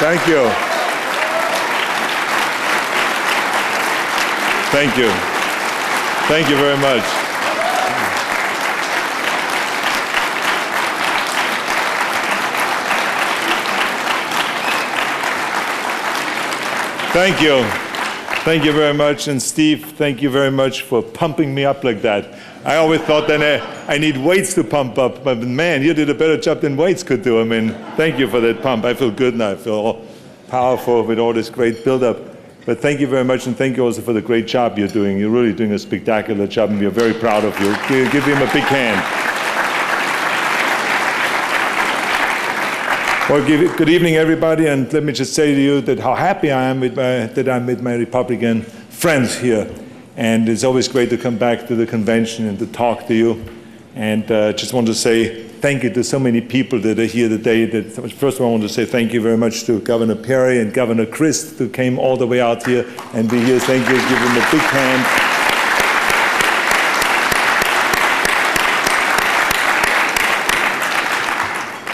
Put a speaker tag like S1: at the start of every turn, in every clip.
S1: Thank you. Thank you. Thank you very much. Thank you. Thank you very much. And Steve, thank you very much for pumping me up like that. I always thought that I need weights to pump up, but man, you did a better job than weights could do. I mean, thank you for that pump. I feel good now. I feel all powerful with all this great build-up. But thank you very much, and thank you also for the great job you're doing. You're really doing a spectacular job, and we're very proud of you. Give him a big hand. Well, good evening, everybody, and let me just say to you that how happy I am that I'm with my Republican friends here. And it's always great to come back to the convention and to talk to you. And just want to say thank you to so many people that are here today. First of all, I want to say thank you very much to Governor Perry and Governor Christ, who came all the way out here and be here. Thank you. Give them a big hand.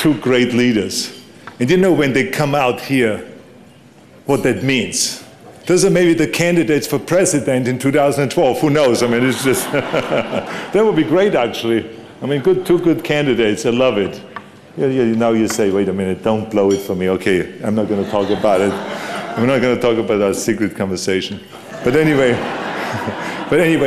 S1: Two great leaders. And you know when they come out here, what that means. Those are maybe the candidates for president in 2012. Who knows? I mean, it's just, that would be great, actually. I mean, two good candidates. I love it. Now you say, wait a minute, don't blow it for me. Okay, I'm not going to talk about it. I'm not going to talk about our secret conversation. But anyway,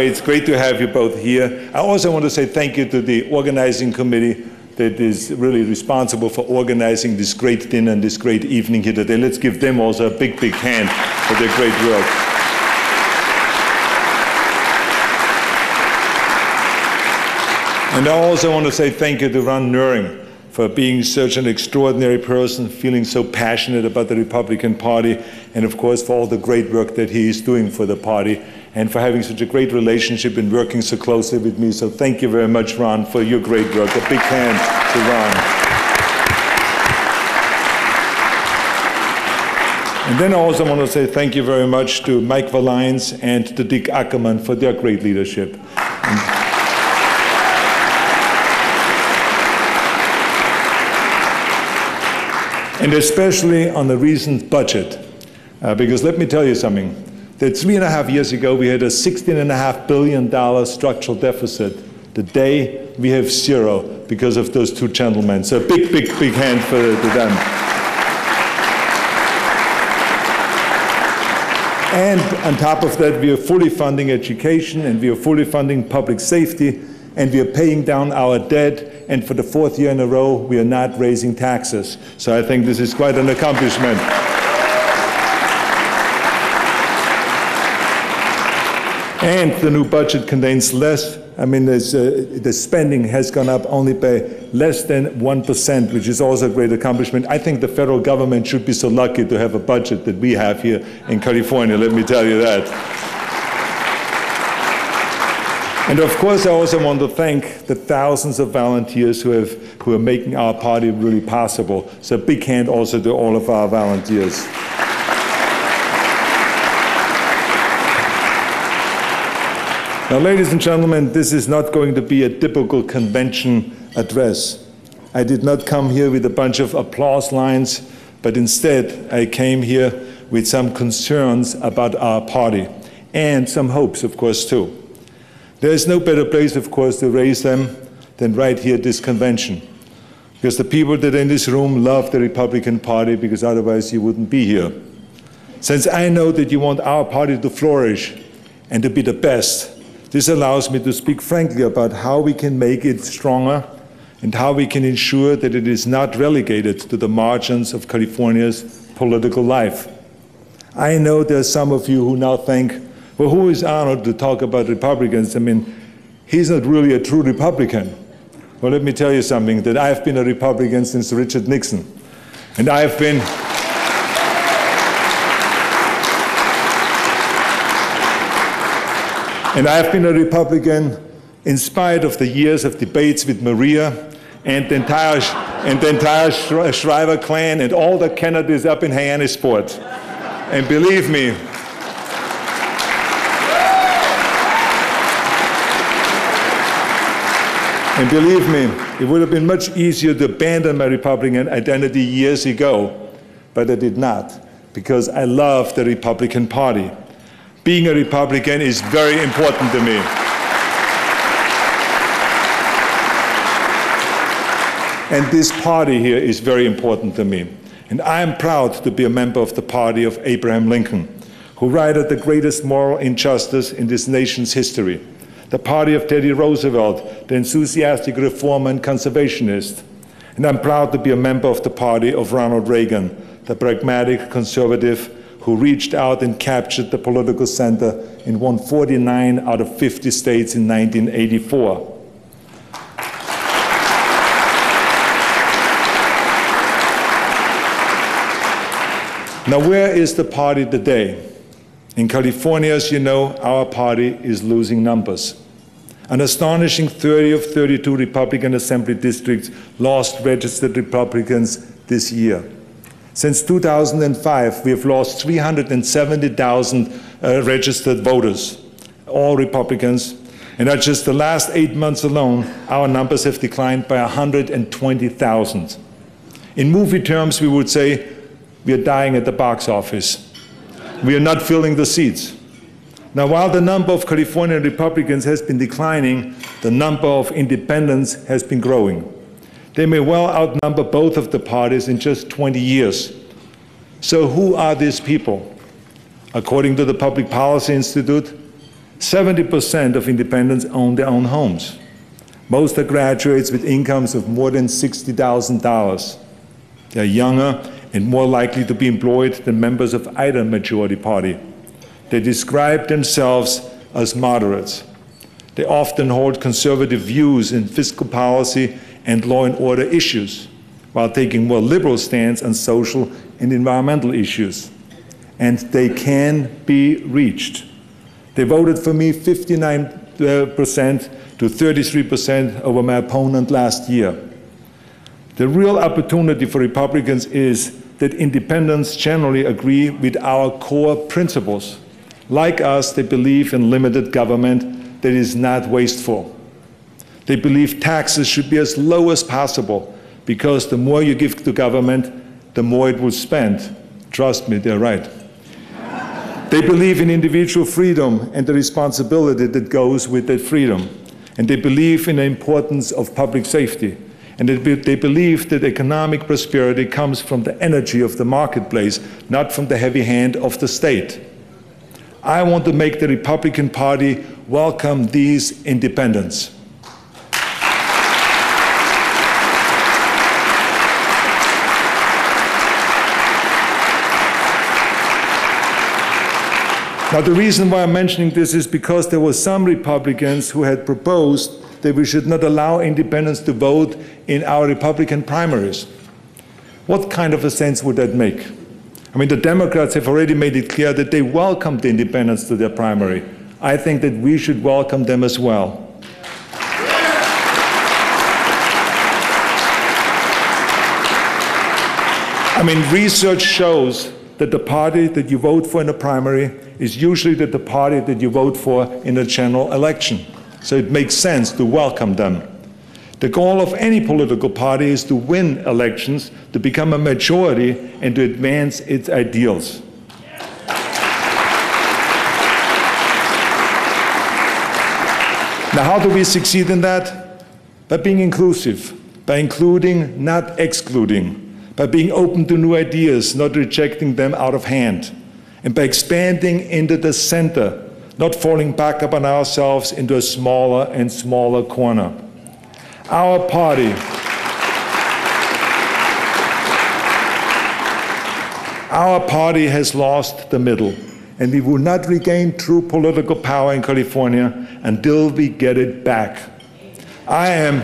S1: it's great to have you both here. I also want to say thank you to the organizing committee that is really responsible for organizing this great dinner and this great evening here today. Let's give them also a big, big hand for their great work. And I also want to say thank you to Ron Nuring for being such an extraordinary person, feeling so passionate about the Republican Party, and of course for all the great work that he is doing for the party, and for having such a great relationship and working so closely with me. So thank you very much, Ron, for your great work. A big hand to Ron. And then I also want to say thank you very much to Mike Valines and to Dick Ackerman for their great leadership. And especially on the recent budget. Because let me tell you something, that 3.5 years ago we had a $16.5 billion structural deficit. Today we have zero because of those two gentlemen. So big, big, big hand to them. And on top of that, we are fully funding education, and we are fully funding public safety, and we are paying down our debt, and for the 4th year in a row, we are not raising taxes. So I think this is quite an accomplishment. And the new budget contains less, I mean, the spending has gone up only by less than 1%, which is also a great accomplishment. I think the federal government should be so lucky to have a budget that we have here in California, let me tell you that. And of course, I also want to thank the thousands of volunteers who are making our party really possible. So a big hand also to all of our volunteers. Now, ladies and gentlemen, this is not going to be a typical convention address. I did not come here with a bunch of applause lines, but instead I came here with some concerns about our party, and some hopes, of course, too. There is no better place, of course, to raise them than right here at this convention. Because the people that are in this room love the Republican Party, because otherwise you wouldn't be here. Since I know that you want our party to flourish and to be the best, this allows me to speak frankly about how we can make it stronger and how we can ensure that it is not relegated to the margins of California's political life. I know there are some of you who now think, well, who is Arnold to talk about Republicans? I mean, he's not really a true Republican. Well, let me tell you something, that I've been a Republican since Richard Nixon. And I've been a Republican in spite of the years of debates with Maria and the entire Shriver clan and all the Kennedys up in Hyannisport. And believe me, it would have been much easier to abandon my Republican identity years ago. but I did not, because I love the Republican Party. Being a Republican is very important to me. And this party here is very important to me. And I am proud to be a member of the party of Abraham Lincoln, who righted the greatest moral injustice in this nation's history. The party of Teddy Roosevelt, the enthusiastic reformer and conservationist. And I'm proud to be a member of the party of Ronald Reagan, the pragmatic conservative who reached out and captured the political center and won 49 out of 50 states in 1984. Now, where is the party today? In California, as you know, our party is losing numbers. An astonishing 30 of 32 Republican Assembly districts lost registered Republicans this year. Since 2005, we have lost 370,000 registered voters, all Republicans. And in just the last 8 months alone, our numbers have declined by 120,000. In movie terms, we would say we are dying at the box office. We are not filling the seats. Now, while the number of California Republicans has been declining, the number of independents has been growing. They may well outnumber both of the parties in just 20 years. So who are these people? According to the Public Policy Institute, 70% of independents own their own homes. Most are graduates with incomes of more than $60,000. They're younger and more likely to be employed than members of either majority party. They describe themselves as moderates. They often hold conservative views in fiscal policy and law and order issues, while taking more liberal stance on social and environmental issues. And they can be reached. They voted for me 59% to 33% over my opponent last year. The real opportunity for Republicans is that independents generally agree with our core principles. Like us, they believe in limited government that is not wasteful. They believe taxes should be as low as possible, because the more you give to government, the more it will spend. Trust me, they're right. They believe in individual freedom and the responsibility that goes with that freedom. And they believe in the importance of public safety. And they believe that economic prosperity comes from the energy of the marketplace, not from the heavy hand of the state. I want to make the Republican Party welcome these independents. Now, the reason why I'm mentioning this is because there were some Republicans who had proposed that we should not allow independents to vote in our Republican primaries. What kind of a sense would that make? I mean, the Democrats have already made it clear that they welcome the independents to their primary. I think that we should welcome them as well. I mean, research shows that the party that you vote for in a primary is usually the party that you vote for in a general election. So it makes sense to welcome them. The goal of any political party is to win elections, to become a majority, and to advance its ideals. Now, how do we succeed in that? By being inclusive, by including, not excluding, by being open to new ideas, not rejecting them out of hand, and by expanding into the center, not falling back upon ourselves into a smaller and smaller corner. Our party has lost the middle, and we will not regain true political power in California until we get it back. I am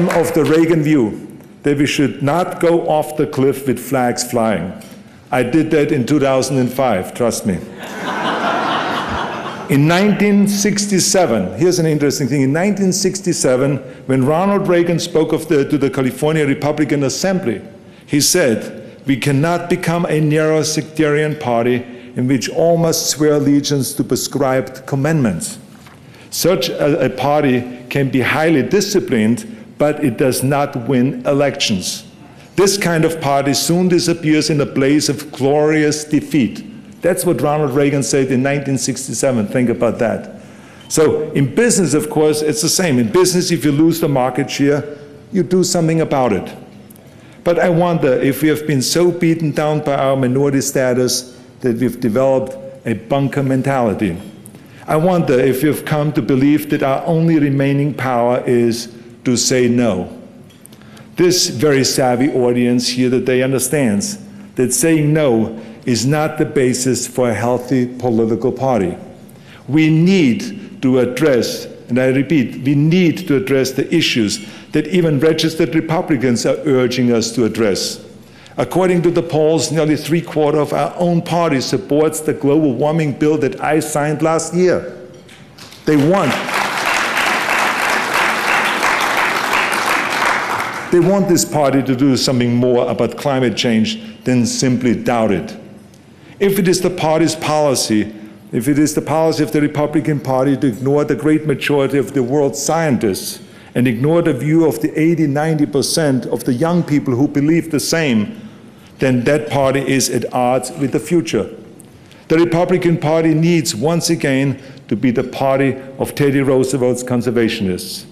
S1: of the Reagan view that we should not go off the cliff with flags flying. I did that in 2005, trust me. In 1967, here's an interesting thing. In 1967, when Ronald Reagan spoke to the California Republican Assembly, he said, "We cannot become a narrow sectarian party in which all must swear allegiance to prescribed commandments. Such a party can be highly disciplined, but it does not win elections. This kind of party soon disappears in a blaze of glorious defeat. That's what Ronald Reagan said in 1967. Think about that. So in business, of course, it's the same. In business, if you lose the market share, you do something about it. But I wonder if we have been so beaten down by our minority status that we've developed a bunker mentality. I wonder if we've come to believe that our only remaining power is to say no. This very savvy audience here today understands that saying no is not the basis for a healthy political party. We need to address, and I repeat, we need to address the issues that even registered Republicans are urging us to address. According to the polls, nearly three-quarters of our own party supports the global warming bill that I signed last year. They want this party to do something more about climate change than simply doubt it. If it is the party's policy, if it is the policy of the Republican Party to ignore the great majority of the world's scientists and ignore the view of the 80–90% of the young people who believe the same, then that party is at odds with the future. The Republican Party needs, once again, to be the party of Teddy Roosevelt's conservationists.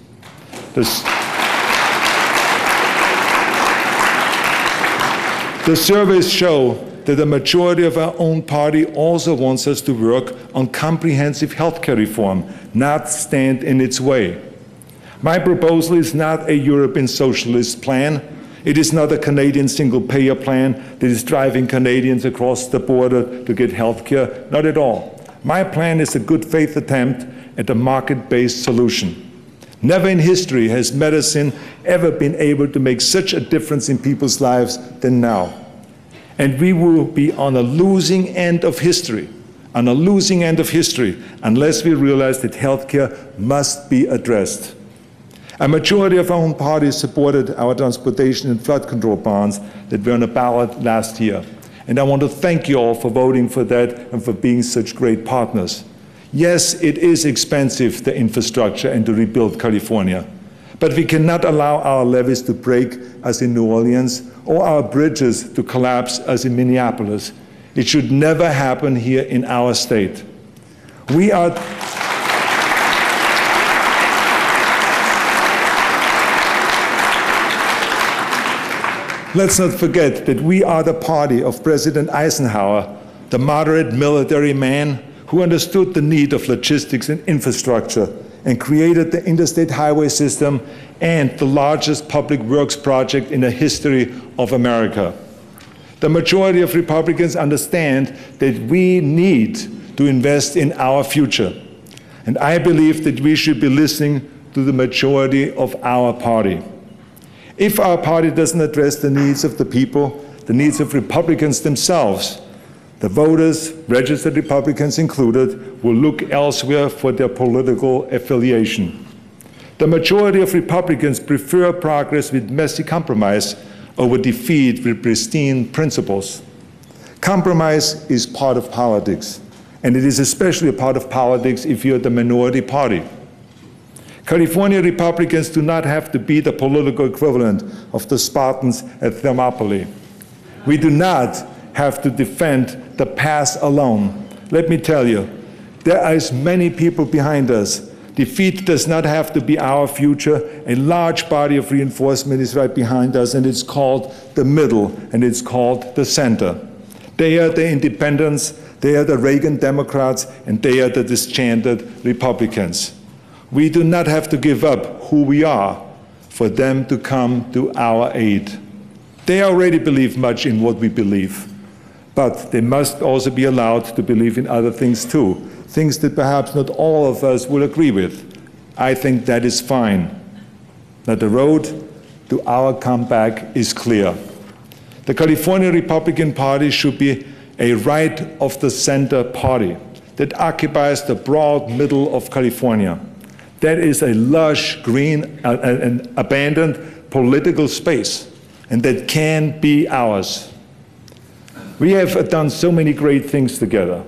S1: The surveys show that the majority of our own party also wants us to work on comprehensive healthcare reform, not stand in its way. My proposal is not a European socialist plan. It is not a Canadian single-payer plan that is driving Canadians across the border to get healthcare. Not at all. My plan is a good faith attempt at a market-based solution. Never in history has medicine ever been able to make such a difference in people's lives than now. And we will be on a losing end of history, unless we realize that healthcare must be addressed. A majority of our own party supported our transportation and flood control bonds that were on the ballot last year. And I want to thank you all for voting for that and for being such great partners. Yes, it is expensive, the infrastructure, and to rebuild California. But we cannot allow our levees to break as in New Orleans or our bridges to collapse as in Minneapolis. It should never happen here in our state. Let's not forget that we are the party of President Eisenhower, the moderate military man who understood the need of logistics and infrastructure and created the interstate highway system and the largest public works project in the history of America. The majority of Republicans understand that we need to invest in our future. And I believe that we should be listening to the majority of our party. If our party doesn't address the needs of the people, the needs of Republicans themselves, the voters, registered Republicans included, will look elsewhere for their political affiliation. The majority of Republicans prefer progress with messy compromise over defeat with pristine principles. Compromise is part of politics, and it is especially a part of politics if you're the minority party. California Republicans do not have to be the political equivalent of the Spartans at Thermopylae. We do not have to defend the past alone. Let me tell you, there are as many people behind us. Defeat does not have to be our future. A large body of reinforcement is right behind us, and it's called the middle, and it's called the center. They are the independents, they are the Reagan Democrats, and they are the disenchanted Republicans. We do not have to give up who we are for them to come to our aid. They already believe much in what we believe, but they must also be allowed to believe in other things too, things that perhaps not all of us will agree with. I think that is fine. That the road to our comeback is clear. The California Republican Party should be a right-of-the-center party that occupies the broad middle of California. That is a lush, green, and abandoned political space, and that can be ours. We have done so many great things together.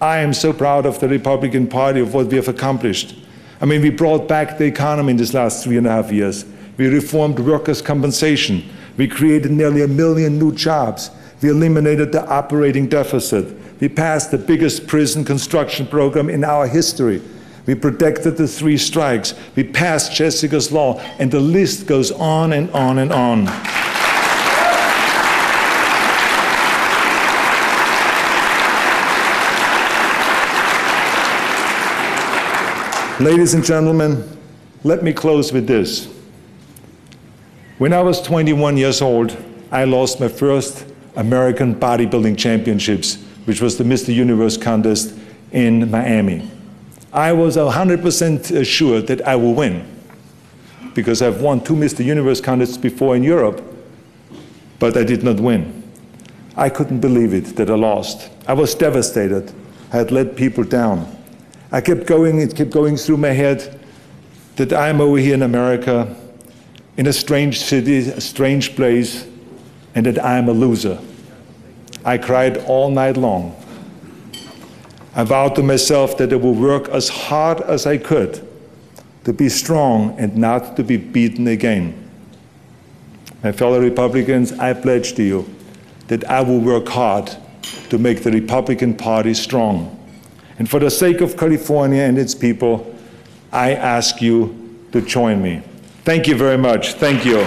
S1: I am so proud of the Republican Party, of what we have accomplished. I mean, we brought back the economy in these last 3.5 years. We reformed workers' compensation. We created nearly 1 million new jobs. We eliminated the operating deficit. We passed the biggest prison construction program in our history. We protected the 3 strikes. We passed Jessica's Law, and the list goes on and on and on. Ladies and gentlemen, let me close with this. When I was 21 years old, I lost my first American bodybuilding championships, which was the Mr. Universe contest in Miami. I was 100% sure that I will win, because I've won 2 Mr. Universe contests before in Europe, but I did not win. I couldn't believe it that I lost. I was devastated. I had let people down. It kept going through my head that I'm over here in America, in a strange city, a strange place, and that I'm a loser. I cried all night long. I vowed to myself that I would work as hard as I could to be strong and not to be beaten again. My fellow Republicans, I pledge to you that I will work hard to make the Republican Party strong. And for the sake of California and its people, I ask you to join me. Thank you very much. Thank you.